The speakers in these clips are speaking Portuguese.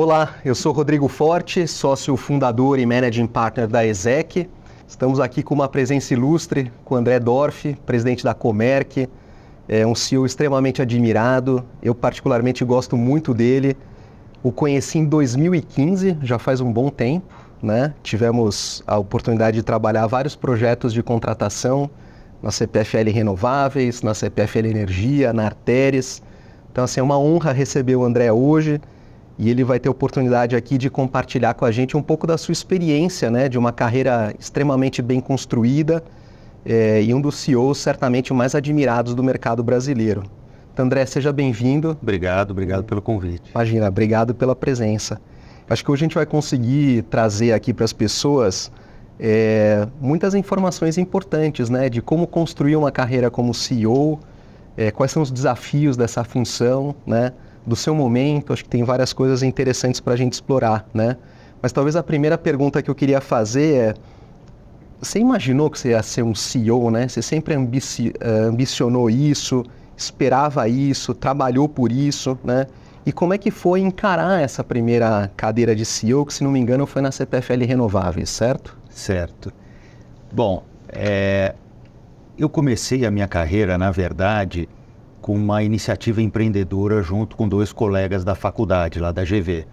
Olá, eu sou Rodrigo Forte, sócio fundador e managing partner da EZEC. Estamos aqui com uma presença ilustre, com o André Dorf, presidente da Comerc, um CEO extremamente admirado. Eu particularmente gosto muito dele. O conheci em 2015, já faz um bom tempo, né? Tivemos a oportunidade de trabalhar vários projetos de contratação na CPFL Renováveis, na CPFL Energia, na Arteris. Então, assim, é uma honra receber o André hoje e ele vai ter a oportunidade aqui de compartilhar com a gente um pouco da sua experiência, né, de uma carreira extremamente bem construída e um dos CEOs certamente mais admirados do mercado brasileiro. Então, André, seja bem-vindo. Obrigado pelo convite. Imagina, obrigado pela presença. Acho que hoje a gente vai conseguir trazer aqui para as pessoas muitas informações importantes, né, de como construir uma carreira como CEO, quais são os desafios dessa função, né, do seu momento. Acho que tem várias coisas interessantes para a gente explorar, né? Mas talvez a primeira pergunta que eu queria fazer é: você imaginou que você ia ser um CEO, né? Você sempre ambicionou isso, esperava isso, trabalhou por isso, né? E como é que foi encarar essa primeira cadeira de CEO, que, se não me engano, foi na CPFL Renováveis, certo? Certo. Bom, eu comecei a minha carreira, na verdade, com uma iniciativa empreendedora junto com 2 colegas da faculdade, lá da GV.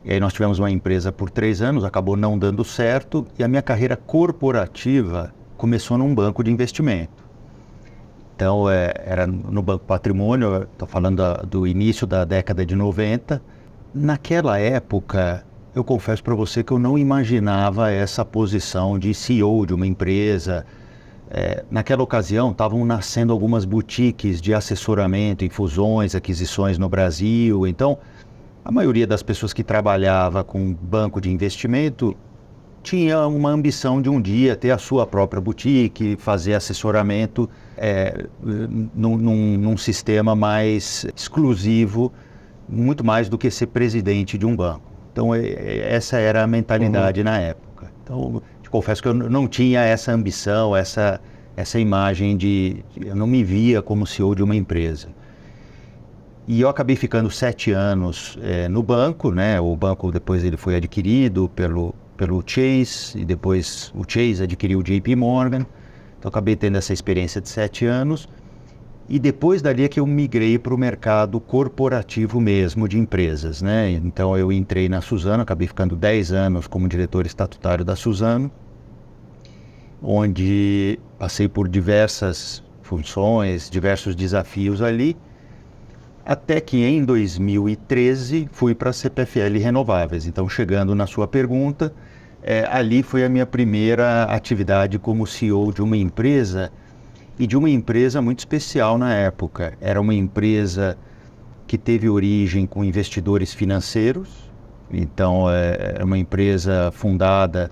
E aí nós tivemos uma empresa por 3 anos, acabou não dando certo, e a minha carreira corporativa começou num banco de investimento. Então, era no Banco Patrimônio, estou falando do início da década de 90. Naquela época, eu confesso para você que eu não imaginava essa posição de CEO de uma empresa. Naquela ocasião, estavam nascendo algumas boutiques de assessoramento em fusões, aquisições no Brasil. Então, a maioria das pessoas que trabalhava com banco de investimento tinha uma ambição de um dia ter a sua própria boutique, fazer assessoramento num sistema mais exclusivo, muito mais do que ser presidente de um banco. Então, essa era a mentalidade na época. Então, te confesso que eu não tinha essa ambição, essa imagem eu não me via como CEO de uma empresa. E eu acabei ficando 7 anos no banco, né? O banco depois ele foi adquirido pelo Chase, e depois o Chase adquiriu o JP Morgan. Então, acabei tendo essa experiência de 7 anos. E depois dali é que eu migrei para o mercado corporativo mesmo de empresas, né? Então, eu entrei na Suzano, acabei ficando 10 anos como diretor estatutário da Suzano, onde passei por diversas funções, diversos desafios ali, até que em 2013 fui para a CPFL Renováveis. Então, chegando na sua pergunta, ali foi a minha primeira atividade como CEO de uma empresa, e de uma empresa muito especial na época. Era uma empresa que teve origem com investidores financeiros. Então, era uma empresa fundada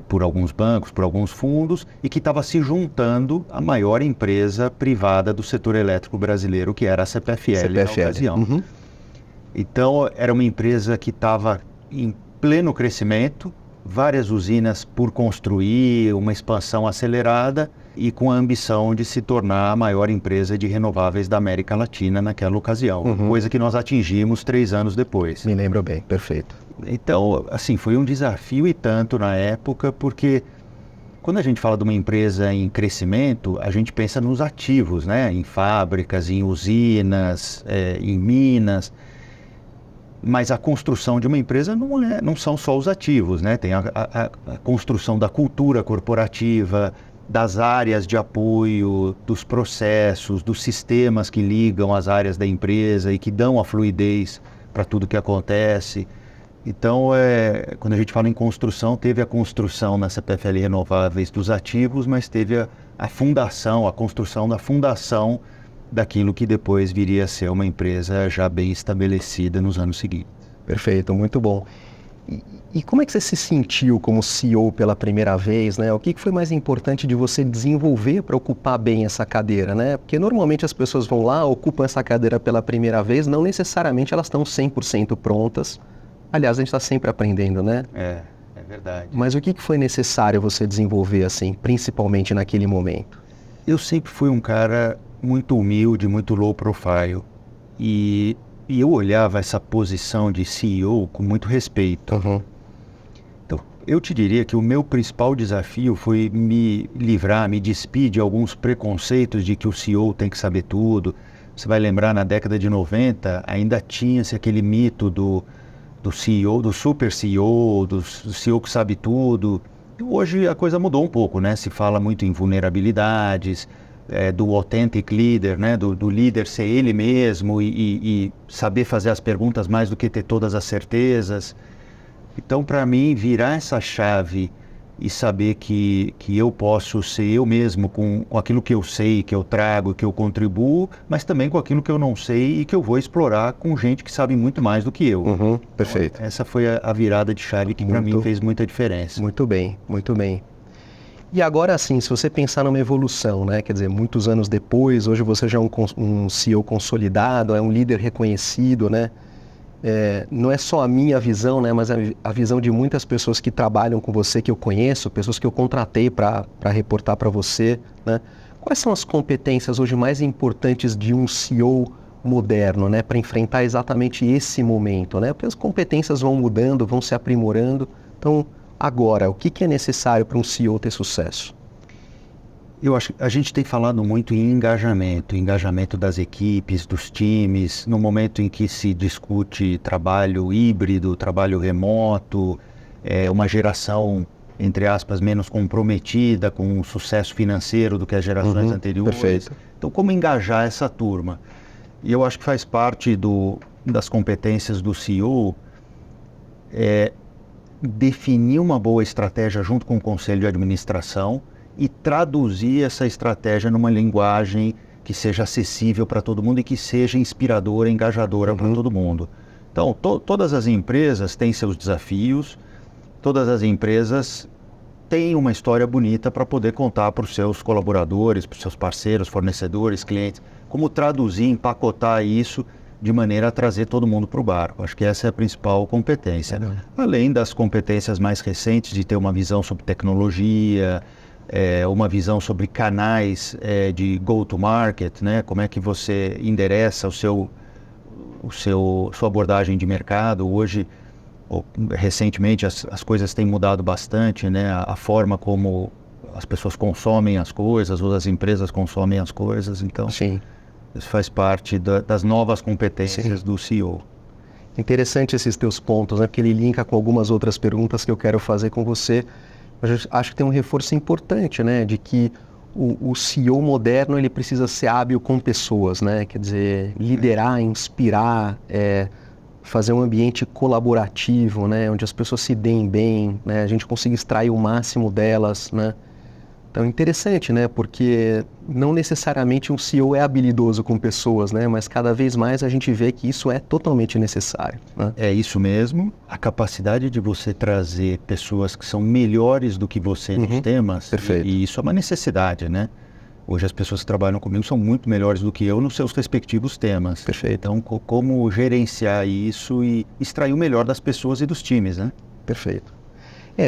por alguns bancos, por alguns fundos, e que estava se juntando à maior empresa privada do setor elétrico brasileiro, que era a CPFL na ocasião. Uhum. Então, era uma empresa que estava em pleno crescimento, várias usinas por construir, uma expansão acelerada, e com a ambição de se tornar a maior empresa de renováveis da América Latina naquela ocasião, coisa que nós atingimos 3 anos depois. Me lembro bem, perfeito. Então, assim, foi um desafio e tanto na época, porque quando a gente fala de uma empresa em crescimento, a gente pensa nos ativos, né? Em fábricas, em usinas, em minas. Mas a construção de uma empresa não são só os ativos, né? Tem a construção da cultura corporativa, das áreas de apoio, dos processos, dos sistemas que ligam as áreas da empresa e que dão a fluidez para tudo que acontece. Então, quando a gente fala em construção, teve a construção na CPFL Renováveis dos ativos, mas teve a fundação, a construção da fundação daquilo que depois viria a ser uma empresa já bem estabelecida nos anos seguintes. Perfeito, muito bom. E como é que você se sentiu como CEO pela primeira vez, né? O que foi mais importante de você desenvolver para ocupar bem essa cadeira, né? Porque normalmente as pessoas vão lá, ocupam essa cadeira pela primeira vez, não necessariamente elas estão 100% prontas. Aliás, a gente está sempre aprendendo, né? É verdade. Mas o que foi necessário você desenvolver, assim, principalmente naquele momento? Eu sempre fui um cara muito humilde, muito low profile. E E eu olhava essa posição de CEO com muito respeito. Uhum. Então, eu te diria que o meu principal desafio foi me livrar, me despir de alguns preconceitos de que o CEO tem que saber tudo. Você vai lembrar, na década de 90, ainda tinha-se aquele mito do CEO, do super CEO, do CEO que sabe tudo. Hoje a coisa mudou um pouco, né? Se fala muito em vulnerabilidades, do authentic leader, né? Do líder ser ele mesmo e saber fazer as perguntas mais do que ter todas as certezas. Então, para mim, virar essa chave e saber que eu posso ser eu mesmo com aquilo que eu sei, que eu trago, que eu contribuo, mas também com aquilo que eu não sei e que eu vou explorar com gente que sabe muito mais do que eu. Uhum. Perfeito. Então, essa foi a virada de chave que para mim fez muita diferença. Muito bem, muito bem. E agora sim, se você pensar numa evolução, né? Quer dizer, muitos anos depois, hoje você já é um CEO consolidado, é um líder reconhecido, né? Não é só a minha visão, né? Mas a visão de muitas pessoas que trabalham com você, que eu conheço, pessoas que eu contratei para reportar para você, né? Quais são as competências hoje mais importantes de um CEO moderno, né? Para enfrentar exatamente esse momento, né? Porque as competências vão mudando, vão se aprimorando. Então, agora, o que é necessário para um CEO ter sucesso? Eu acho que a gente tem falado muito em engajamento das equipes, dos times, no momento em que se discute trabalho híbrido, trabalho remoto, uma geração, entre aspas, menos comprometida com o sucesso financeiro do que as gerações anteriores. Perfeito. Então, como engajar essa turma? E eu acho que faz parte das competências do CEO definir uma boa estratégia junto com o conselho de administração e traduzir essa estratégia numa linguagem que seja acessível para todo mundo e que seja inspiradora, engajadora para todo mundo. Então, todas as empresas têm seus desafios, todas as empresas têm uma história bonita para poder contar para os seus colaboradores, para os seus parceiros, fornecedores, clientes. Como traduzir, empacotar isso de maneira a trazer todo mundo para o barco. Acho que essa é a principal competência. Além das competências mais recentes de ter uma visão sobre tecnologia, uma visão sobre canais de go-to-market, né? Como é que você endereça sua abordagem de mercado. Hoje, recentemente, as coisas têm mudado bastante, né? A forma como as pessoas consomem as coisas, ou as empresas consomem as coisas. Então, Sim. Isso faz parte das novas competências do CEO. Interessante esses teus pontos, né? Porque ele linka com algumas outras perguntas que eu quero fazer com você. Mas eu acho que tem um reforço importante, né? De que o CEO moderno, ele precisa ser hábil com pessoas, né? Quer dizer, liderar, inspirar, fazer um ambiente colaborativo, né? Onde as pessoas se deem bem, né? A gente consiga extrair o máximo delas, né? Então, interessante, né? Porque não necessariamente um CEO é habilidoso com pessoas, né? Mas cada vez mais a gente vê que isso é totalmente necessário, né? É isso mesmo. A capacidade de você trazer pessoas que são melhores do que você nos temas. Perfeito. E isso é uma necessidade, né? Hoje as pessoas que trabalham comigo são muito melhores do que eu nos seus respectivos temas. Perfeito. Então, como gerenciar isso e extrair o melhor das pessoas e dos times, né? Perfeito.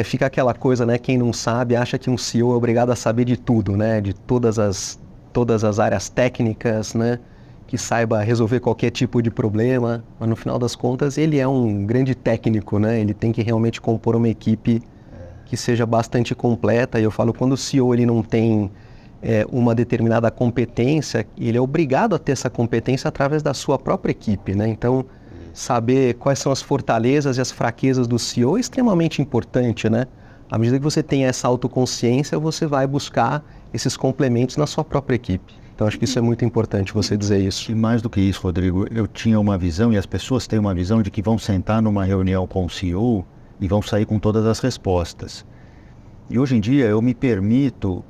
Fica aquela coisa, né? Quem não sabe acha que um CEO é obrigado a saber de tudo, né? De todas as áreas técnicas, né? Que saiba resolver qualquer tipo de problema. Mas no final das contas ele é um grande técnico, né? Ele tem que realmente compor uma equipe que seja bastante completa. E eu falo, quando o CEO ele não tem uma determinada competência, ele é obrigado a ter essa competência através da sua própria equipe, né? Então, saber quais são as fortalezas e as fraquezas do CEO é extremamente importante, né? À medida que você tem essa autoconsciência, você vai buscar esses complementos na sua própria equipe. Então, acho que isso é muito importante você dizer isso. E mais do que isso, Rodrigo, eu tinha uma visão, e as pessoas têm uma visão de que vão sentar numa reunião com o CEO e vão sair com todas as respostas. E hoje em dia eu me permito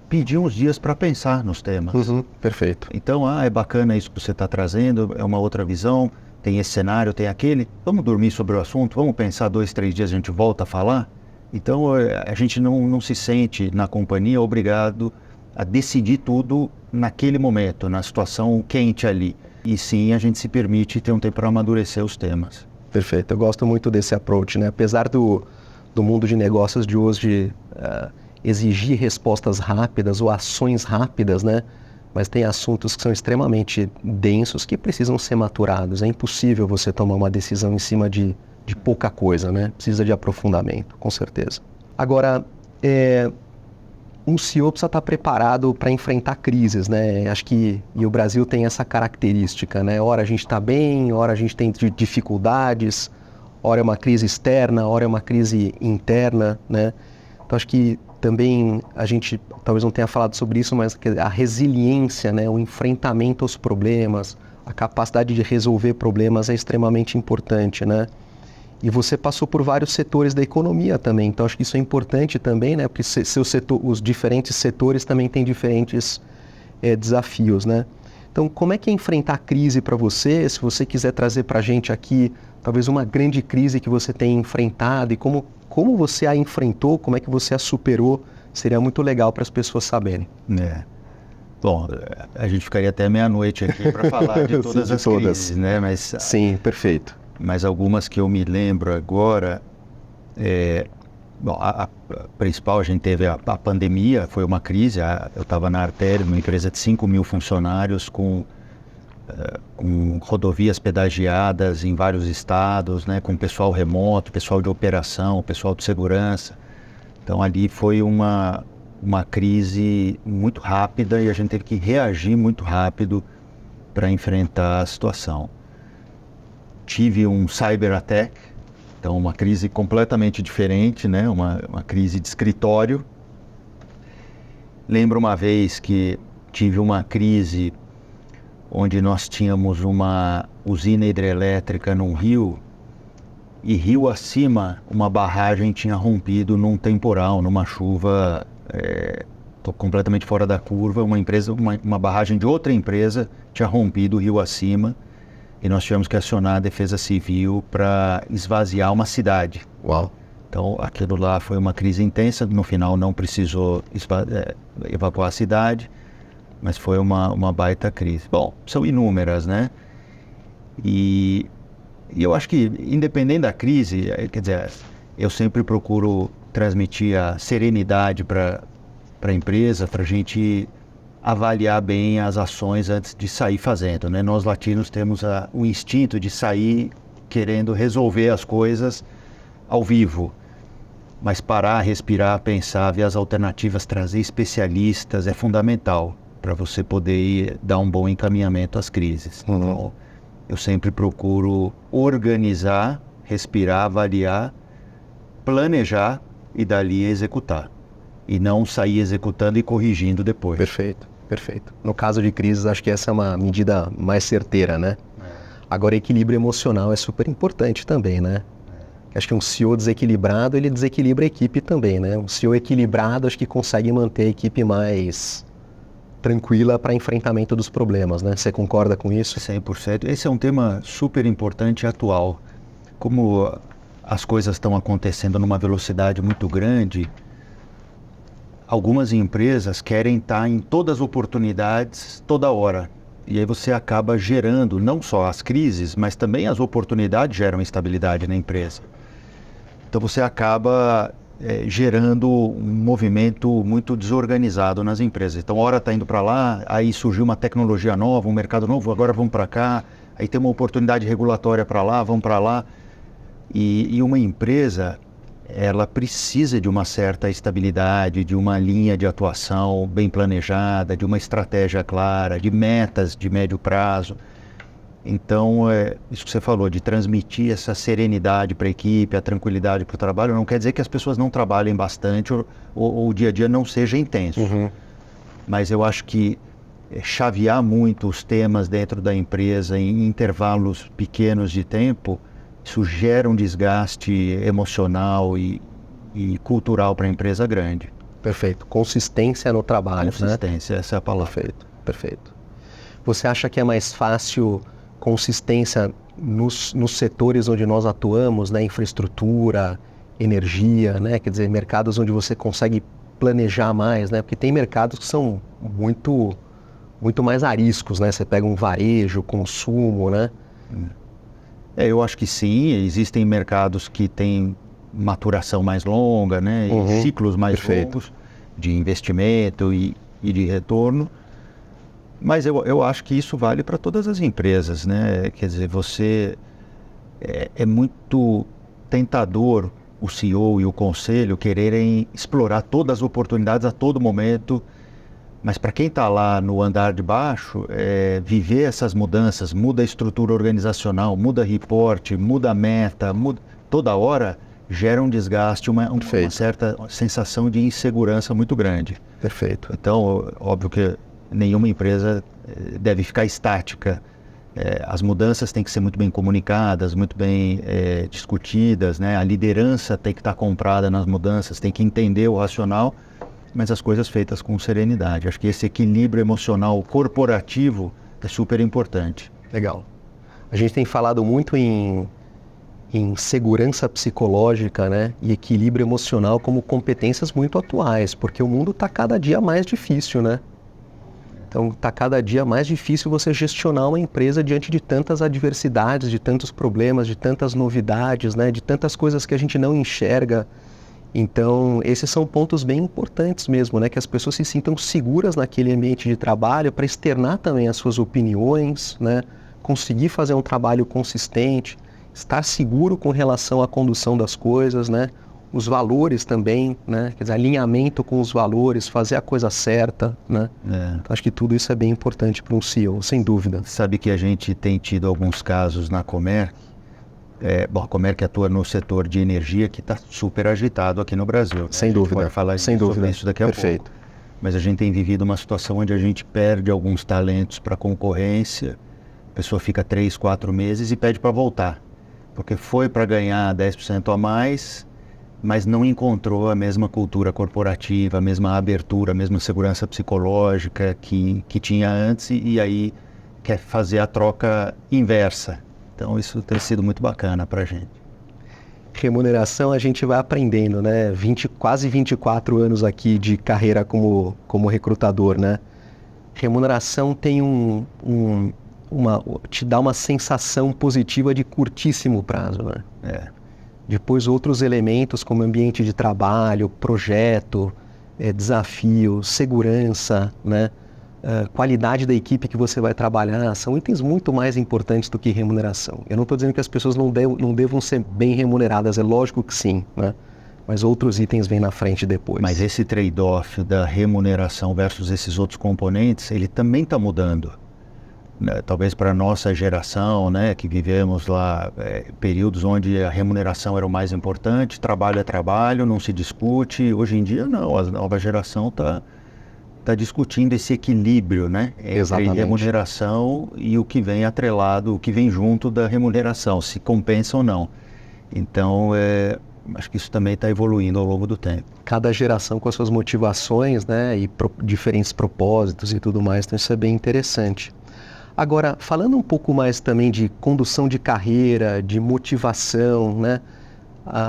pedir uns dias para pensar nos temas. Perfeito. Então, é bacana isso que você está trazendo, é uma outra visão. Tem esse cenário, tem aquele, vamos dormir sobre o assunto, vamos pensar 2, 3 dias, a gente volta a falar. Então a gente não se sente na companhia obrigado a decidir tudo naquele momento, na situação quente ali. E sim, a gente se permite ter um tempo para amadurecer os temas. Perfeito, eu gosto muito desse approach, né? Apesar do mundo de negócios de hoje exigir respostas rápidas ou ações rápidas, né? mas tem assuntos que são extremamente densos que precisam ser maturados. É impossível você tomar uma decisão em cima de pouca coisa, né? Precisa de aprofundamento, com certeza. Agora, um CEO precisa estar preparado para enfrentar crises, né? Acho que e o Brasil tem essa característica, né? Ora a gente está bem, ora a gente tem dificuldades, ora é uma crise externa, ora é uma crise interna, né? Então acho que também a gente talvez não tenha falado sobre isso, mas a resiliência, né? O enfrentamento aos problemas, a capacidade de resolver problemas é extremamente importante, né? E você passou por vários setores da economia também, então acho que isso é importante também, né? Porque os diferentes setores também têm diferentes desafios, né? Então, como é que é enfrentar a crise para você? Se você quiser trazer para a gente aqui, talvez uma grande crise que você tenha enfrentado e como você a enfrentou, como é que você a superou, seria muito legal para as pessoas saberem. Bom, a gente ficaria até meia-noite aqui para falar de todas as crises, né? Mas, sim, perfeito. Mas algumas que eu me lembro agora, bom, a principal, a gente teve a pandemia, foi uma crise. Eu estava na Artéria, uma empresa de 5 mil funcionários com rodovias pedagiadas em vários estados, né, com pessoal remoto, pessoal de operação, pessoal de segurança. Então ali foi uma crise muito rápida e a gente teve que reagir muito rápido para enfrentar a situação. Tive um cyber attack, então uma crise completamente diferente, né, uma crise de escritório. Lembro uma vez que tive uma crise onde nós tínhamos uma usina hidrelétrica num rio, e rio acima, uma barragem tinha rompido num temporal, numa chuva, tô completamente fora da curva, uma barragem de outra empresa tinha rompido o rio acima, e nós tivemos que acionar a Defesa Civil para esvaziar uma cidade. Uau! Então, aquilo lá foi uma crise intensa, no final não precisou evacuar a cidade, mas foi uma baita crise. Bom, são inúmeras, né? E eu acho que, independente da crise, quer dizer, eu sempre procuro transmitir a serenidade para a empresa, para a gente avaliar bem as ações antes de sair fazendo, né? Nós latinos temos o instinto de sair querendo resolver as coisas ao vivo, mas parar, respirar, pensar, ver as alternativas, trazer especialistas é fundamental para você poder dar um bom encaminhamento às crises. Então, eu sempre procuro organizar, respirar, avaliar, planejar e dali executar. E não sair executando e corrigindo depois. Perfeito, perfeito. No caso de crises, acho que essa é uma medida mais certeira, né? Agora, equilíbrio emocional é super importante também, né? Acho que um CEO desequilibrado, ele desequilibra a equipe também, né? Um CEO equilibrado, acho que consegue manter a equipe mais tranquila para enfrentamento dos problemas, né? Você concorda com isso? 100%. Esse é um tema super importante e atual. Como as coisas estão acontecendo numa velocidade muito grande, algumas empresas querem estar em todas as oportunidades, toda hora. E aí você acaba gerando não só as crises, mas também as oportunidades geram instabilidade na empresa. Então você acaba gerando um movimento muito desorganizado nas empresas. Então, hora está indo para lá, aí surgiu uma tecnologia nova, um mercado novo, agora vamos para cá, aí tem uma oportunidade regulatória para lá, vamos para lá. E uma empresa, ela precisa de uma certa estabilidade, de uma linha de atuação bem planejada, de uma estratégia clara, de metas de médio prazo. Então, isso que você falou, de transmitir essa serenidade para a equipe, a tranquilidade para o trabalho, não quer dizer que as pessoas não trabalhem bastante ou o dia a dia não seja intenso. Mas eu acho que chavear muito os temas dentro da empresa em intervalos pequenos de tempo, isso gera um desgaste emocional e cultural para a empresa grande. Perfeito. Consistência no trabalho, Consistência, né? Essa é a palavra. Perfeito, perfeito. Você acha que é mais fácil consistência nos setores onde nós atuamos, né? Infraestrutura, energia, né? Quer dizer, mercados onde você consegue planejar mais, né? Porque tem mercados que são muito mais ariscos, né? Você pega um varejo, consumo, né? Eu acho que sim, existem mercados que têm maturação mais longa, né? E ciclos mais longos de investimento e de retorno. Mas eu acho que isso vale para todas as empresas, né? Quer dizer, é muito tentador o CEO e o conselho quererem explorar todas as oportunidades a todo momento, mas para quem está lá no andar de baixo, viver essas mudanças, muda a estrutura organizacional, muda reporte, muda a meta, toda hora gera um desgaste, uma certa sensação de insegurança muito grande. Perfeito. Então, óbvio que nenhuma empresa deve ficar estática. As mudanças têm que ser muito bem comunicadas, muito bem discutidas, né? A liderança tem que estar comprada nas mudanças, tem que entender o racional, mas as coisas feitas com serenidade. Acho que esse equilíbrio emocional corporativo é super importante. Legal. A gente tem falado muito em segurança psicológica, né? E equilíbrio emocional como competências muito atuais, porque o mundo está cada dia mais difícil, né? Então, está cada dia mais difícil você gestionar uma empresa diante de tantas adversidades, de tantos problemas, de tantas novidades, né? De tantas coisas que a gente não enxerga. Então, esses são pontos bem importantes mesmo, né? Que as pessoas se sintam seguras naquele ambiente de trabalho para externar também as suas opiniões, né? Conseguir fazer um trabalho consistente, estar seguro com relação à condução das coisas, né? Os valores também, né? Quer dizer, alinhamento com os valores, fazer a coisa certa, né? Então, acho que tudo isso é bem importante para um CEO, sem dúvida. Sabe que a gente tem tido alguns casos na Comerc. A Comerc atua no setor de energia que está super agitado aqui no Brasil. Né? Sem dúvida. Pode falar sobre isso daqui a pouco. Mas a gente tem vivido uma situação onde a gente perde alguns talentos para a concorrência, a pessoa fica 3, 4 meses e pede para voltar. Porque foi para ganhar 10% a mais, mas não encontrou a mesma cultura corporativa, a mesma abertura, a mesma segurança psicológica que tinha antes e aí quer fazer a troca inversa. Então isso tem sido muito bacana para a gente. Remuneração a gente vai aprendendo, né? Quase 24 anos aqui de carreira como recrutador, né? Remuneração tem te dá uma sensação positiva de curtíssimo prazo, né? Depois outros elementos como ambiente de trabalho, projeto, desafio, segurança, né? Qualidade da equipe que você vai trabalhar, são itens muito mais importantes do que remuneração. Eu não estou dizendo que as pessoas não devam ser bem remuneradas, é lógico que sim, né? Mas outros itens vêm na frente depois. Mas esse trade-off da remuneração versus esses outros componentes, ele também está mudando. Talvez para a nossa geração, né, que vivemos lá períodos onde a remuneração era o mais importante, trabalho é trabalho, não se discute. Hoje em dia não, a nova geração está discutindo esse equilíbrio, né, entre remuneração e o que vem atrelado, o que vem junto da remuneração, se compensa ou não. Então, acho que isso também está evoluindo ao longo do tempo. Cada geração com as suas motivações, né, e diferentes propósitos e tudo mais, então isso é bem interessante. Agora, falando um pouco mais também de condução de carreira, de motivação, né?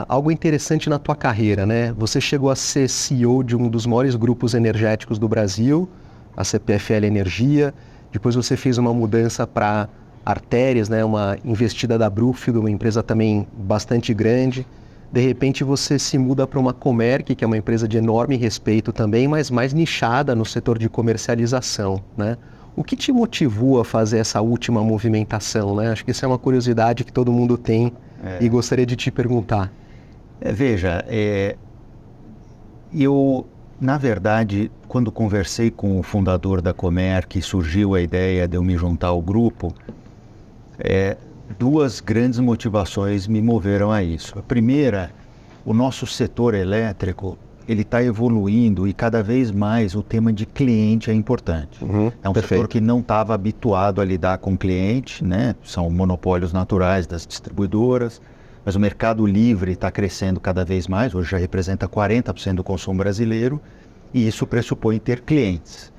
Algo interessante na tua carreira, né? Você chegou a ser CEO de um dos maiores grupos energéticos do Brasil, a CPFL Energia. Depois você fez uma mudança para Artérias, né? Uma investida da Brookfield, uma empresa também bastante grande. De repente você se muda para uma Comerc, que é uma empresa de enorme respeito também, mas mais nichada no setor de comercialização, né? O que te motivou a fazer essa última movimentação, né? Acho que isso é uma curiosidade que todo mundo tem e gostaria de te perguntar. Veja, eu, na verdade, quando conversei com o fundador da Comerc, surgiu a ideia de eu me juntar ao grupo, duas grandes motivações me moveram a isso. A primeira, o nosso setor elétrico, ele está evoluindo e cada vez mais o tema de cliente é importante. É um setor que não estava habituado a lidar com cliente, né? São monopólios naturais das distribuidoras, mas o mercado livre está crescendo cada vez mais, hoje já representa 40% do consumo brasileiro, e isso pressupõe ter clientes.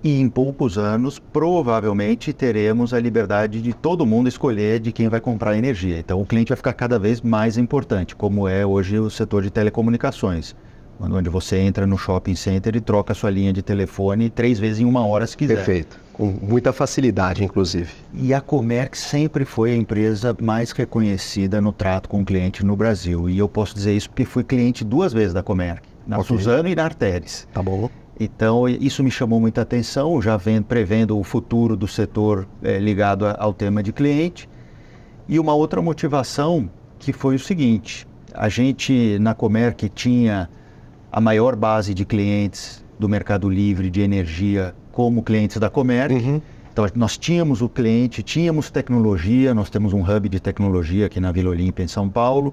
E em poucos anos, provavelmente, teremos a liberdade de todo mundo escolher de quem vai comprar energia. Então, o cliente vai ficar cada vez mais importante, como é hoje o setor de telecomunicações, onde você entra no shopping center e troca a sua linha de telefone 3 vezes em 1 hora, se quiser. Perfeito. Com muita facilidade, inclusive. E a Comerc sempre foi a empresa mais reconhecida no trato com o cliente no Brasil. E eu posso dizer isso porque fui cliente 2 vezes da Comerc, na Suzano e na Artérias. Tá bom. Então, isso me chamou muita atenção, já prevendo o futuro do setor ligado ao tema de cliente. E uma outra motivação que foi o seguinte, a gente na Comerc tinha a maior base de clientes do Mercado Livre de energia como clientes da Comerc. Uhum. Então, nós tínhamos o cliente, tínhamos tecnologia, nós temos um hub de tecnologia aqui na Vila Olímpia, em São Paulo.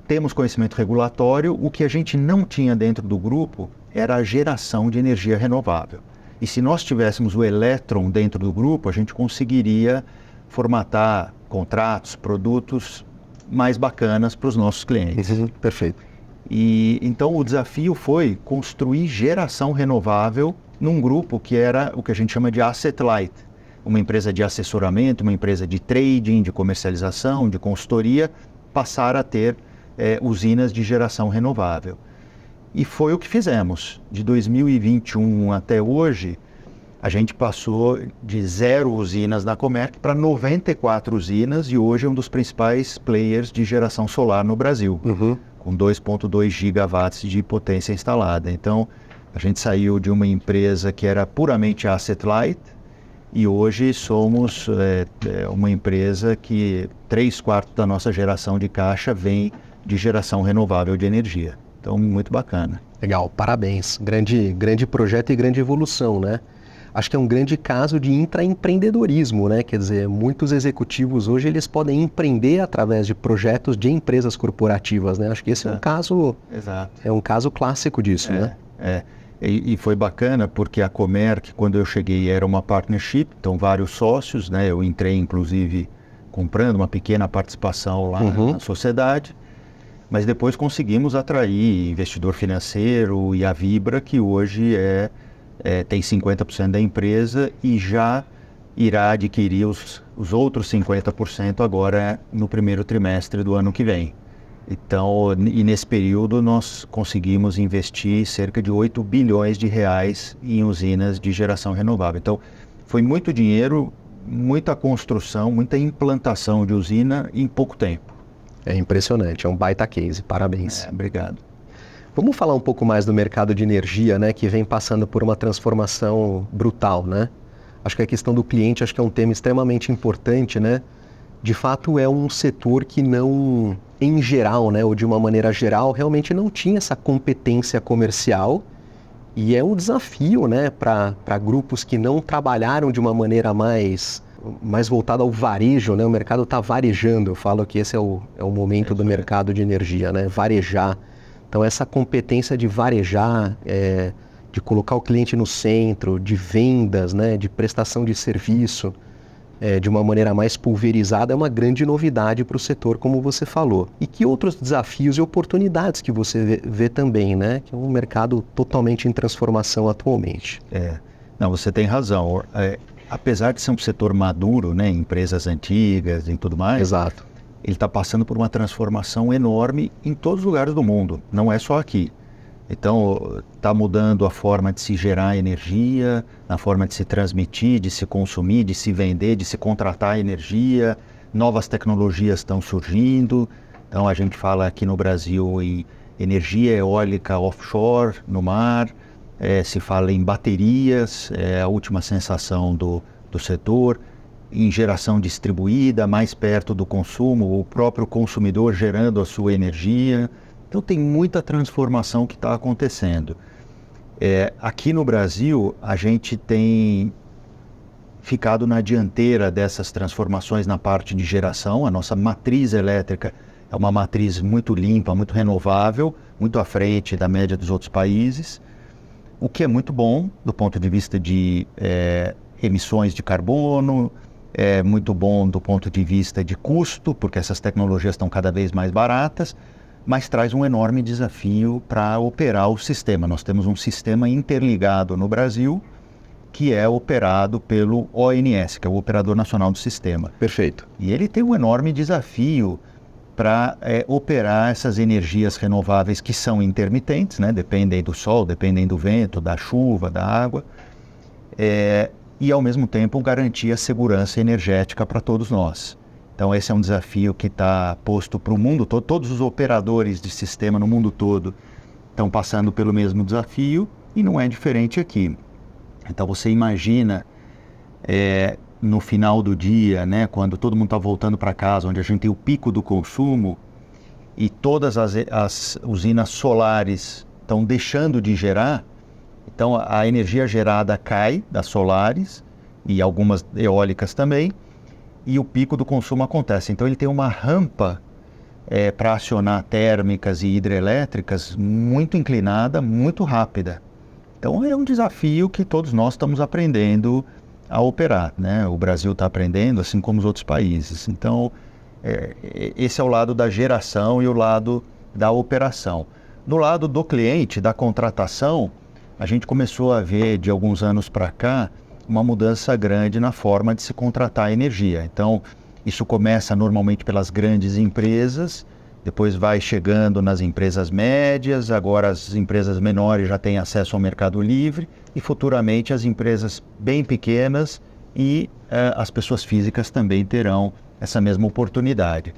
Temos conhecimento regulatório, o que a gente não tinha dentro do grupo era a geração de energia renovável. E se nós tivéssemos o elétron dentro do grupo, a gente conseguiria formatar contratos, produtos mais bacanas para os nossos clientes. Uhum. Perfeito. E então o desafio foi construir geração renovável num grupo que era o que a gente chama de asset light, uma empresa de assessoramento, uma empresa de trading, de comercialização, de consultoria, passar a ter usinas de geração renovável. E foi o que fizemos. De 2021 até hoje, a gente passou de 0 usinas na Comerc para 94 usinas e hoje é um dos principais players de geração solar no Brasil, com 2,2 gigawatts de potência instalada. Então, a gente saiu de uma empresa que era puramente asset light e hoje somos uma empresa que 3/4 da nossa geração de caixa vem de geração renovável de energia. Então, muito bacana. Legal, parabéns. Grande projeto e grande evolução, né? Acho que é um grande caso de intraempreendedorismo, né? Quer dizer, muitos executivos hoje eles podem empreender através de projetos de empresas corporativas, né? Acho que esse é um caso, é um caso clássico disso, né? E foi bacana porque a Comerc, quando eu cheguei, era uma partnership, então vários sócios, né? Eu entrei, inclusive, comprando uma pequena participação lá na sociedade. Mas depois conseguimos atrair investidor financeiro e a Vibra, que hoje tem 50% da empresa e já irá adquirir os outros 50% agora no primeiro trimestre do ano que vem. Então, e nesse período nós conseguimos investir cerca de 8 bilhões de reais em usinas de geração renovável. Então, foi muito dinheiro, muita construção, muita implantação de usina em pouco tempo. É impressionante, é um baita case, parabéns. Obrigado. Vamos falar um pouco mais do mercado de energia, né, que vem passando por uma transformação brutal, né? Acho que a questão do cliente, acho que é um tema extremamente importante, né? De fato é um setor que não, em geral, né, ou de uma maneira geral, realmente não tinha essa competência comercial e é um desafio, né, para grupos que não trabalharam de uma maneira mais voltada ao varejo, né? O mercado está varejando, eu falo que esse é o momento do mercado de energia, né? Varejar. Então essa competência de varejar, de colocar o cliente no centro, de vendas, né? De prestação de serviço, de uma maneira mais pulverizada, é uma grande novidade para o setor, como você falou. E que outros desafios e oportunidades que você vê também, né? Que é um mercado totalmente em transformação atualmente. Não, você tem razão. Apesar de ser um setor maduro, né, empresas antigas e tudo mais, exato, ele está passando por uma transformação enorme em todos os lugares do mundo, não é só aqui. Então, está mudando a forma de se gerar energia, a forma de se transmitir, de se consumir, de se vender, de se contratar energia, novas tecnologias estão surgindo. Então, a gente fala aqui no Brasil em energia eólica offshore, no mar, se fala em baterias, a última sensação do setor, em geração distribuída, mais perto do consumo, o próprio consumidor gerando a sua energia. Então tem muita transformação que está acontecendo. Aqui no Brasil, a gente tem ficado na dianteira dessas transformações na parte de geração. A nossa matriz elétrica é uma matriz muito limpa, muito renovável, muito à frente da média dos outros países. O que é muito bom do ponto de vista de emissões de carbono, é muito bom do ponto de vista de custo, porque essas tecnologias estão cada vez mais baratas, mas traz um enorme desafio para operar o sistema. Nós temos um sistema interligado no Brasil, que é operado pelo ONS, que é o Operador Nacional do Sistema. Perfeito. E ele tem um enorme desafio para operar essas energias renováveis que são intermitentes, né? Dependem do sol, dependem do vento, da chuva, da água, e ao mesmo tempo garantir a segurança energética para todos nós. Então esse é um desafio que está posto para o mundo todo. Todos os operadores de sistema no mundo todo estão passando pelo mesmo desafio E não é diferente aqui. Então você imagina no final do dia, né, quando todo mundo está voltando para casa, onde a gente tem o pico do consumo e todas as usinas solares estão deixando de gerar, então a energia gerada cai das solares e algumas eólicas também, e o pico do consumo acontece. Então ele tem uma rampa para acionar térmicas e hidrelétricas muito inclinada, muito rápida. Então é um desafio que todos nós estamos aprendendo a operar, né? O Brasil está aprendendo, assim como os outros países. Então esse é o lado da geração e o lado da operação. No lado do cliente, da contratação, a gente começou a ver de alguns anos para cá uma mudança grande na forma de se contratar energia. Então isso começa normalmente pelas grandes empresas, depois vai chegando nas empresas médias, agora as empresas menores já têm acesso ao mercado livre e futuramente as empresas bem pequenas e as pessoas físicas também terão essa mesma oportunidade.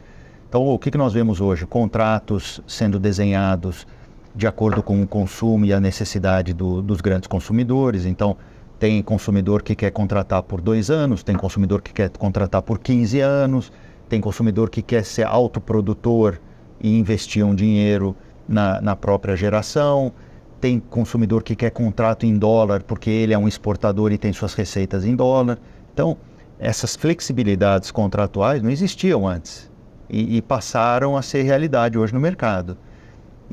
Então o que nós vemos hoje? Contratos sendo desenhados de acordo com o consumo e a necessidade dos grandes consumidores. Então tem consumidor que quer contratar por 2 anos, tem consumidor que quer contratar por 15 anos, tem consumidor que quer ser autoprodutor e investir um dinheiro na própria geração, tem consumidor que quer contrato em dólar porque ele é um exportador e tem suas receitas em dólar. Então, essas flexibilidades contratuais não existiam antes e passaram a ser realidade hoje no mercado.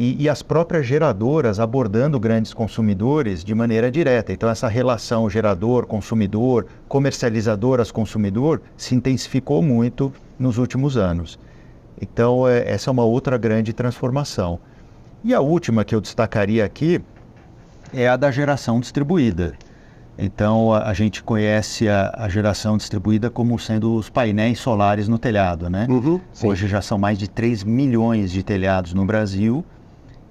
E as próprias geradoras abordando grandes consumidores de maneira direta. Então essa relação gerador-consumidor, comercializadoras-consumidor se intensificou muito nos últimos anos. Então essa é uma outra grande transformação. E a última que eu destacaria aqui é a da geração distribuída. Então a gente conhece a geração distribuída como sendo os painéis solares no telhado, né? Hoje já são mais de 3 milhões de telhados no Brasil.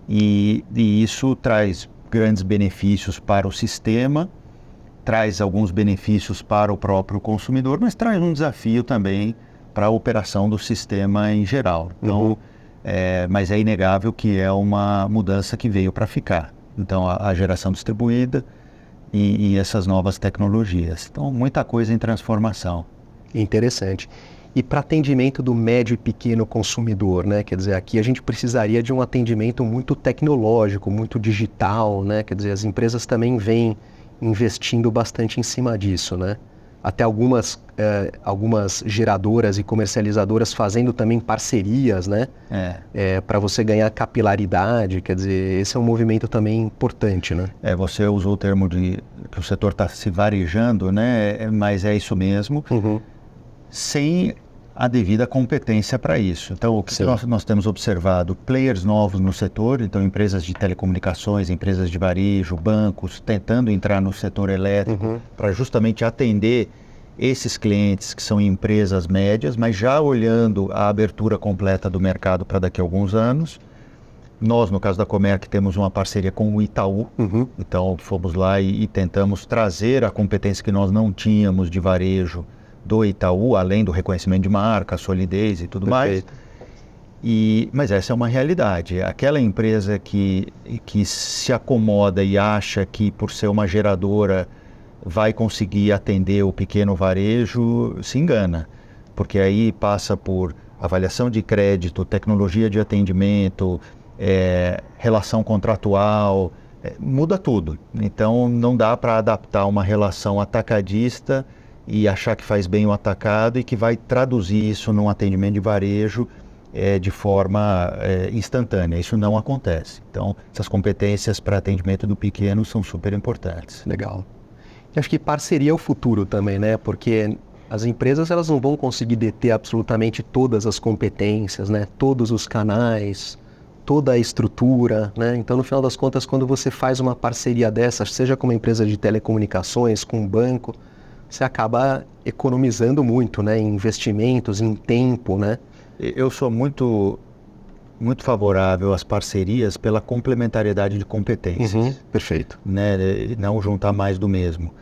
E isso traz grandes benefícios para o sistema, traz alguns benefícios para o próprio consumidor, mas traz um desafio também para a operação do sistema em geral. Então, mas é inegável que é uma mudança que veio para ficar. Então, a geração distribuída e essas novas tecnologias. Então, muita coisa em transformação. Interessante. E para atendimento do médio e pequeno consumidor, né? Quer dizer, aqui a gente precisaria de um atendimento muito tecnológico, muito digital, né? Quer dizer, as empresas também vêm investindo bastante em cima disso, né? Até algumas geradoras e comercializadoras fazendo também parcerias, né? Para você ganhar capilaridade, quer dizer, esse é um movimento também importante, né? Você usou o termo de que o setor está se varejando, né? Mas é isso mesmo. Sem a devida competência para isso. Então, o que nós temos observado? Players novos no setor, então empresas de telecomunicações, empresas de varejo, bancos, tentando entrar no setor elétrico para justamente atender esses clientes que são empresas médias, mas já olhando a abertura completa do mercado para daqui a alguns anos. Nós, no caso da Comerc, temos uma parceria com o Itaú, então fomos lá e tentamos trazer a competência que nós não tínhamos de varejo do Itaú, além do reconhecimento de marca, solidez e tudo mais. Mas essa é uma realidade. Aquela empresa que se acomoda e acha que por ser uma geradora vai conseguir atender o pequeno varejo, se engana. Porque aí passa por avaliação de crédito, tecnologia de atendimento, relação contratual, muda tudo. Então não dá para adaptar uma relação atacadista e achar que faz bem o atacado e que vai traduzir isso num atendimento de varejo de forma instantânea. Isso não acontece. Então, essas competências para atendimento do pequeno são super importantes. Legal. E acho que parceria é o futuro também, né? Porque as empresas elas não vão conseguir deter absolutamente todas as competências, né? Todos os canais, toda a estrutura, né? Então, no final das contas, quando você faz uma parceria dessa, seja com uma empresa de telecomunicações, com um banco, você acaba economizando muito, né, em investimentos, em tempo, né? Eu sou muito favorável às parcerias pela complementariedade de competências. Perfeito. Né? Não juntar mais do mesmo.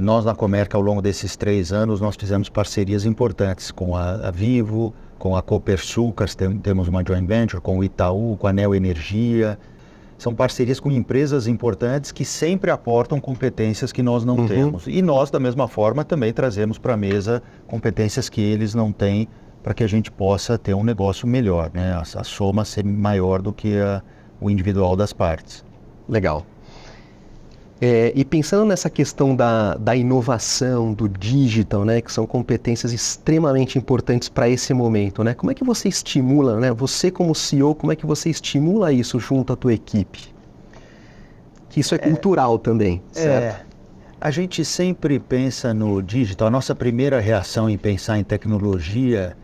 Nós na Comerc, ao longo desses 3 anos, nós fizemos parcerias importantes com a Vivo, com a Copersucar, temos uma joint venture, com o Itaú, com a Neo Energia. são parcerias com empresas importantes que sempre aportam competências que nós não temos. E nós, da mesma forma, também trazemos para a mesa competências que eles não têm para que a gente possa ter um negócio melhor, né? A soma ser maior do que o individual das partes. Legal. E pensando nessa questão da inovação, do digital, né, que são competências extremamente importantes para esse momento, né? Como é que você estimula, né? Você como CEO, como é que você estimula isso junto à tua equipe? Que isso é cultural também, certo? A gente sempre pensa no digital. A nossa primeira reação em pensar em tecnologia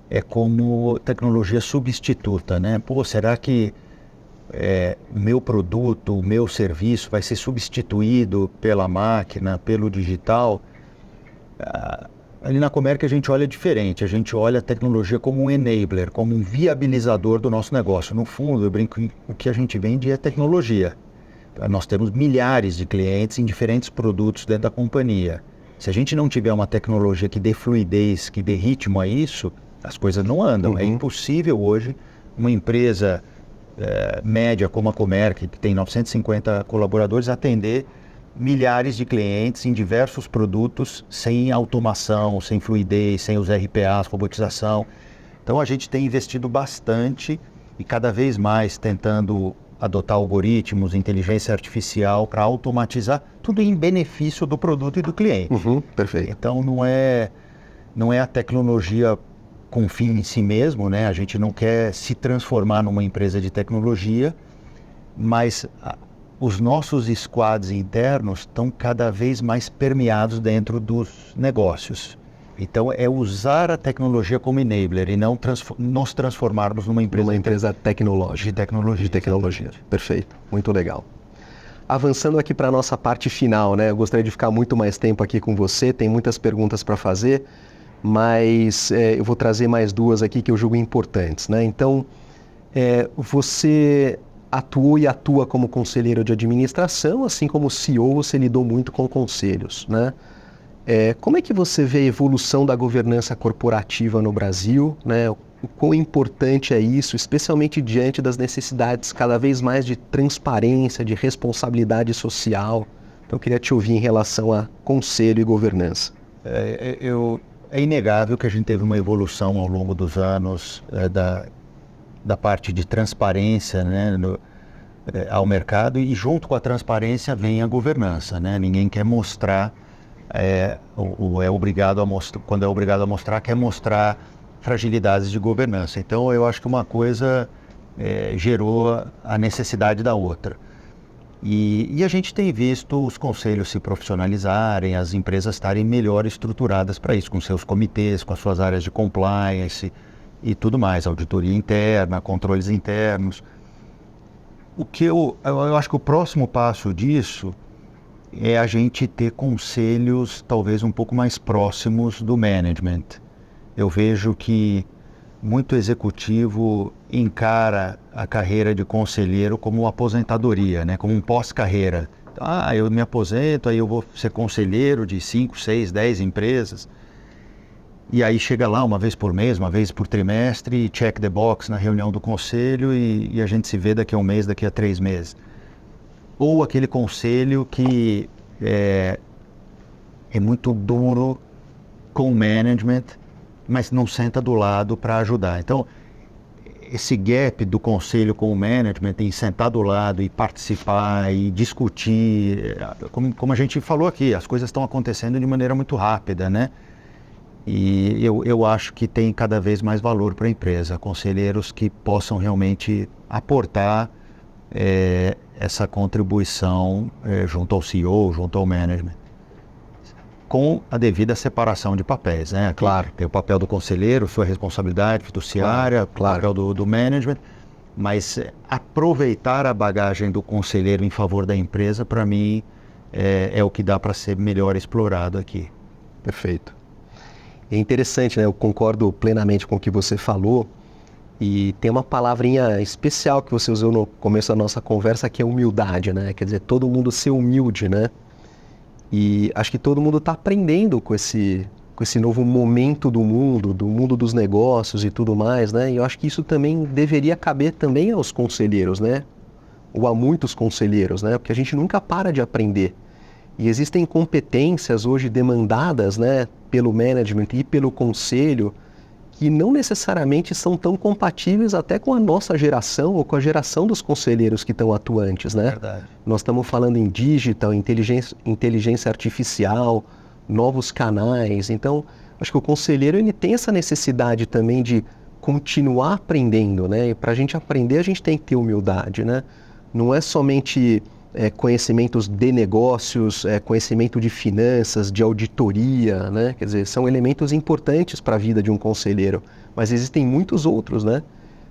é como tecnologia substituta, né? Pô, será que o meu produto, o meu serviço vai ser substituído pela máquina, pelo digital? Ali na Comerc a gente olha diferente, a gente olha a tecnologia como um enabler, como um viabilizador do nosso negócio. No fundo, eu brinco, o que a gente vende é tecnologia. Nós temos milhares de clientes em diferentes produtos dentro da companhia. Se a gente não tiver uma tecnologia que dê fluidez, que dê ritmo a isso, as coisas não andam. É impossível hoje uma empresa média como a Comerc, que tem 950 colaboradores, atender milhares de clientes em diversos produtos sem automação, sem fluidez, sem os RPAs, robotização. Então a gente tem investido bastante e cada vez mais tentando adotar algoritmos, inteligência artificial para automatizar tudo em benefício do produto e do cliente. Perfeito. Então não é a tecnologia com fim em si mesmo, né? A gente não quer se transformar numa empresa de tecnologia, mas os nossos squads internos estão cada vez mais permeados dentro dos negócios. Então é usar a tecnologia como enabler e não nos transformarmos numa empresa tecnológica. De tecnologia. Perfeito, muito legal. Avançando aqui para a nossa parte final, né? Eu gostaria de ficar muito mais tempo aqui com você, tem muitas perguntas para fazer, mas eu vou trazer mais duas aqui que eu julgo importantes, né? Então, você atuou e atua como conselheiro de administração, assim como CEO, você lidou muito com conselhos, né? Como é que você vê a evolução da governança corporativa no Brasil, né? O quão importante é isso, especialmente diante das necessidades cada vez mais de transparência, de responsabilidade social? Então, eu queria te ouvir em relação a conselho e governança. É inegável que a gente teve uma evolução ao longo dos anos da parte de transparência, né, ao mercado, e junto com a transparência vem a governança, né? Ninguém quer mostrar, quando é obrigado a mostrar, quer mostrar fragilidades de governança. Então eu acho que uma coisa gerou a necessidade da outra. E a gente tem visto os conselhos se profissionalizarem, as empresas estarem melhor estruturadas para isso, com seus comitês, com as suas áreas de compliance e tudo mais, auditoria interna, controles internos. O que eu acho que o próximo passo disso é a gente ter conselhos talvez um pouco mais próximos do management. Eu vejo que muito executivo encara a carreira de conselheiro como uma aposentadoria, né? Como um pós-carreira. Eu me aposento, aí eu vou ser conselheiro de 5, 6, 10 empresas. E aí chega lá uma vez por mês, uma vez por trimestre, check the box na reunião do conselho e a gente se vê daqui a um mês, daqui a 3 meses. Ou aquele conselho que é muito duro com o management, mas não senta do lado para ajudar. Então, esse gap do conselho com o management, em sentar do lado e participar e discutir, como a gente falou aqui, as coisas estão acontecendo de maneira muito rápida, né? E eu acho que tem cada vez mais valor para a empresa, conselheiros que possam realmente aportar essa contribuição junto ao CEO, junto ao management, com a devida separação de papéis, né? Claro. Tem o papel do conselheiro, sua responsabilidade fiduciária, claro. O papel do management, mas aproveitar a bagagem do conselheiro em favor da empresa, para mim, é o que dá para ser melhor explorado aqui. Perfeito. É interessante, né? Eu concordo plenamente com o que você falou e tem uma palavrinha especial que você usou no começo da nossa conversa, que é humildade, né? Quer dizer, todo mundo ser humilde, né? E acho que todo mundo está aprendendo com esse novo momento do mundo dos negócios e tudo mais, né? E eu acho que isso também deveria caber também aos conselheiros, né? ou a muitos conselheiros, né? Porque a gente nunca para de aprender. E existem competências hoje demandadas, né, pelo management e pelo conselho que não necessariamente são tão compatíveis até com a nossa geração ou com a geração dos conselheiros que estão atuantes, né? Verdade. Nós estamos falando em digital, inteligência artificial, novos canais. Então, acho que o conselheiro ele tem essa necessidade também de continuar aprendendo, né? E para a gente aprender, a gente tem que ter humildade, né? Não é somente conhecimentos de negócios, conhecimento de finanças, de auditoria, né? Quer dizer, são elementos importantes para a vida de um conselheiro, mas existem muitos outros, né?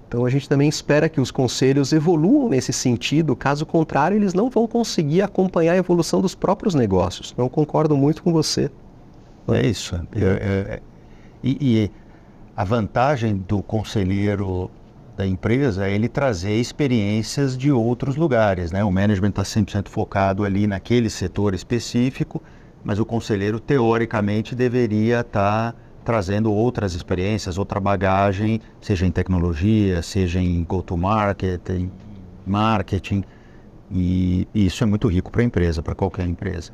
Então a gente também espera que os conselhos evoluam nesse sentido, caso contrário eles não vão conseguir acompanhar a evolução dos próprios negócios. Eu concordo muito com você. É isso. E a vantagem do conselheiro da empresa é ele trazer experiências de outros lugares, né? O management está 100% focado ali naquele setor específico, mas o conselheiro, teoricamente, deveria estar trazendo outras experiências, outra bagagem, seja em tecnologia, seja em go-to-market, em marketing, e isso é muito rico para a empresa, para qualquer empresa.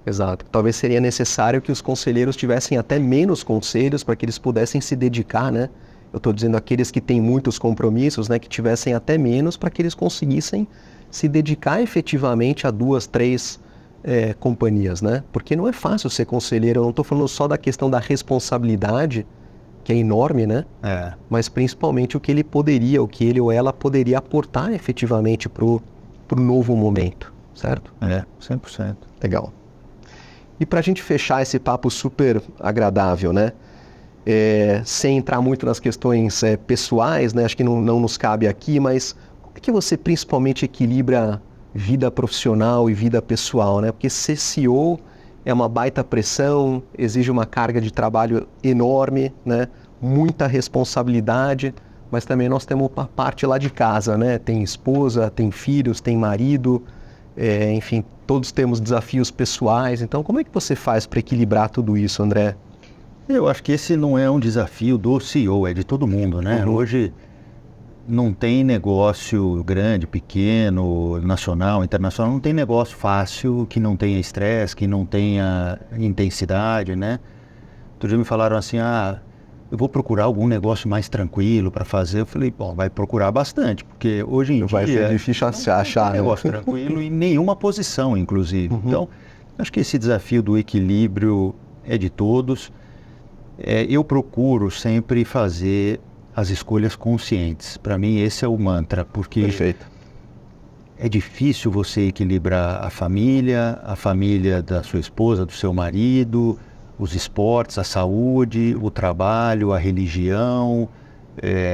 Exato. Talvez seria necessário que os conselheiros tivessem até menos conselhos para que eles pudessem se dedicar, né? Eu estou dizendo aqueles que têm muitos compromissos, né, que tivessem até menos para que eles conseguissem se dedicar efetivamente a 2, 3 companhias, né? Porque não é fácil ser conselheiro, eu não estou falando só da questão da responsabilidade, que é enorme, né? Mas principalmente o que ele ou ela poderia aportar efetivamente para o novo momento, certo? 100%. Legal. E para a gente fechar esse papo super agradável, né? Sem entrar muito nas questões pessoais, né? Acho que não nos cabe aqui, mas como é que você principalmente equilibra vida profissional e vida pessoal, né? Porque ser CEO é uma baita pressão, exige uma carga de trabalho enorme, né? Muita responsabilidade, mas também nós temos uma parte lá de casa, né? Tem esposa, tem filhos, tem marido, enfim, todos temos desafios pessoais. Então, como é que você faz para equilibrar tudo isso, André? Eu acho que esse não é um desafio do CEO, é de todo mundo, né? Uhum. Hoje não tem negócio grande, pequeno, nacional, internacional, não tem negócio fácil que não tenha estresse, que não tenha intensidade, né? Outro dia me falaram assim, eu vou procurar algum negócio mais tranquilo para fazer. Eu falei, bom, vai procurar bastante, porque hoje em dia... Vai ser difícil achar, né? Negócio tranquilo em nenhuma posição, inclusive. Uhum. Então, acho que esse desafio do equilíbrio é de todos. Eu procuro sempre fazer as escolhas conscientes. Para mim, esse é o mantra, porque Perfeito. é difícil você equilibrar a família da sua esposa, do seu marido, os esportes, a saúde, o trabalho, a religião,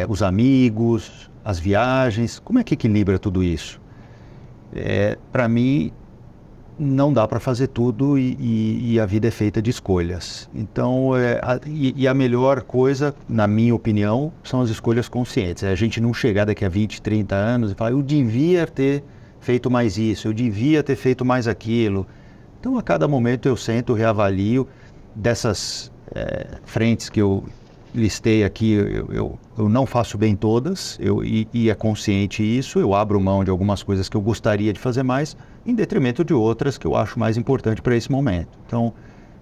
os amigos, as viagens. Como é que equilibra tudo isso? Para mim, não dá para fazer tudo e a vida é feita de escolhas. Então, a melhor coisa, na minha opinião, são as escolhas conscientes. É a gente não chegar daqui a 20, 30 anos e falar, eu devia ter feito mais isso, eu devia ter feito mais aquilo. Então, a cada momento eu sento, reavalio. Dessas frentes que eu listei aqui, eu não faço bem todas, e é consciente isso, eu abro mão de algumas coisas que eu gostaria de fazer mais, em detrimento de outras que eu acho mais importante para esse momento. Então,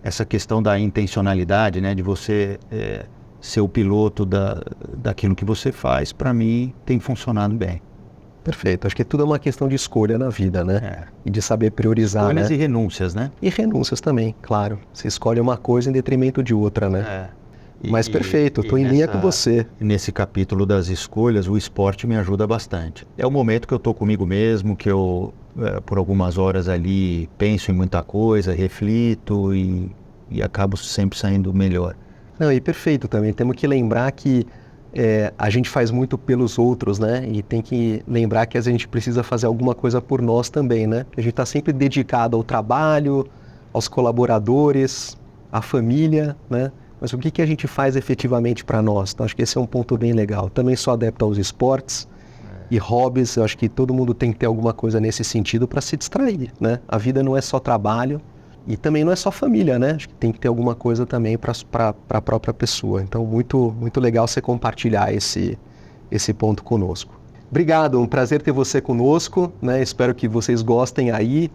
essa questão da intencionalidade, né, de você ser o piloto daquilo que você faz, para mim, tem funcionado bem. Perfeito. Acho que tudo é uma questão de escolha na vida, né? E de saber priorizar, escolhas, né? E renúncias, né? E renúncias também, claro. Você escolhe uma coisa em detrimento de outra, né? Mas perfeito, estou em linha com você. Nesse capítulo das escolhas, o esporte me ajuda bastante. É o momento que eu estou comigo mesmo, que eu, por algumas horas ali, penso em muita coisa, reflito e acabo sempre saindo melhor. Não, e perfeito também. Temos que lembrar que a gente faz muito pelos outros, né? E tem que lembrar que a gente precisa fazer alguma coisa por nós também, né? A gente está sempre dedicado ao trabalho, aos colaboradores, à família, né? Mas o que a gente faz efetivamente para nós? Então, acho que esse é um ponto bem legal. Também sou adepto aos esportes e hobbies. Eu acho que todo mundo tem que ter alguma coisa nesse sentido para se distrair, né? A vida não é só trabalho e também não é só família, né? Acho que tem que ter alguma coisa também para a própria pessoa. Então, muito, muito legal você compartilhar esse ponto conosco. Obrigado, um prazer ter você conosco, né? Espero que vocês gostem aí.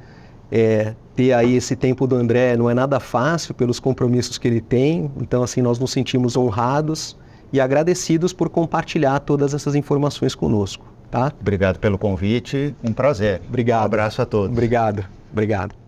Ter aí esse tempo do André não é nada fácil pelos compromissos que ele tem, então assim nós nos sentimos honrados e agradecidos por compartilhar todas essas informações conosco, tá? Obrigado pelo convite, um prazer. Obrigado. Um abraço a todos. Obrigado.